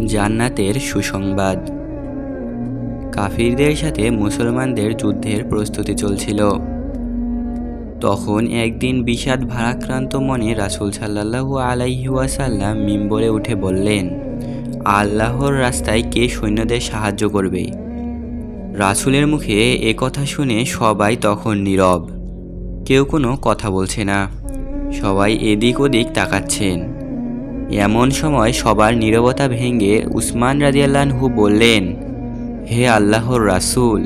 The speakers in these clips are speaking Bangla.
জান্নাতের সুসংবাদ। কাফিরদের সাথে মুসলমানদের যুদ্ধের প্রস্তুতি চলছিল। তখন একদিন বিষাদ ভারাক্রান্ত মনে রাসূল সাল্লাল্লাহু আলাইহি ওয়াসাল্লাম মিম্বরে উঠে বললেন, আল্লাহর রাস্তায় কে সৈন্যদের সাহায্য করবে? রাসূলের মুখে এ কথা শুনে সবাই তখন নীরব। কেউ কোনো কথা বলছে না, সবাই এদিক ওদিক তাকাচ্ছেন। এমন সময় সবার নীরবতা ভেঙে উসমান রাদিয়াল্লাহু আনহু বললেন, হে আল্লাহর রাসূল,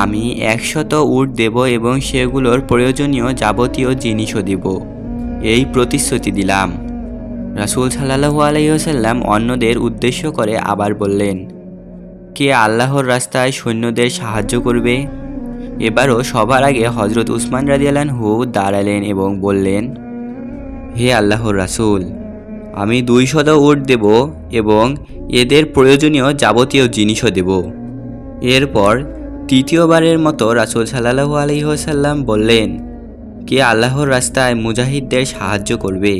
আমি 100 উট দেব এবং সেগুলোর প্রয়োজনীয় যাবতীয় জিনিসও দেব, এই প্রতিশ্রুতি দিলাম। রাসূল সাল্লাল্লাহু আলাইহি ওয়াসাল্লাম অন্যদের উদ্দেশ্য করে আবার বললেন, কে আল্লাহর রাস্তায় সৈন্যদের সাহায্য করবে? এবারও সবার আগে হযরত উসমান রাদিয়াল্লাহু আনহু দাঁড়ালেন এবং বললেন, হে আল্লাহর রাসূল, আমি 200 উট দেব এবং এদের প্রয়োজনীয় যাবতীয় জিনিসও দেব। এরপর তৃতীয়বারের মতো রাসূল সাল্লাল্লাহু আলাইহি ওয়াসাল্লাম বললেন, কে আল্লাহর রাস্তায় মুজাহিদদের সাহায্য করবে?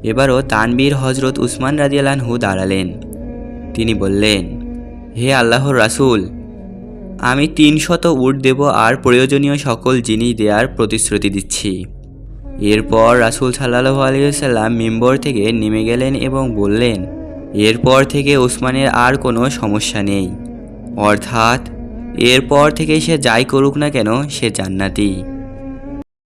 এবারও তানবীর হযরত উসমান রাদিয়াল্লাহু আনহু দাঁড়ালেন। তিনি বললেন, হে আল্লাহর রাসূল, আমি 300 উট দেব আর প্রয়োজনীয় সকল জিনিস দেওয়ার প্রতিশ্রুতি দিচ্ছি। এরপর রাসূল সাল্লাল্লাহু আলাইহি ওয়াসাল্লাম মিম্বর থেকে নেমে গেলেন এবং বললেন, এরপর থেকে উসমানের আর কোনো সমস্যা নেই, অর্থাৎ এরপর থেকে সে যাই করুক না কেন সে জান্নাতি।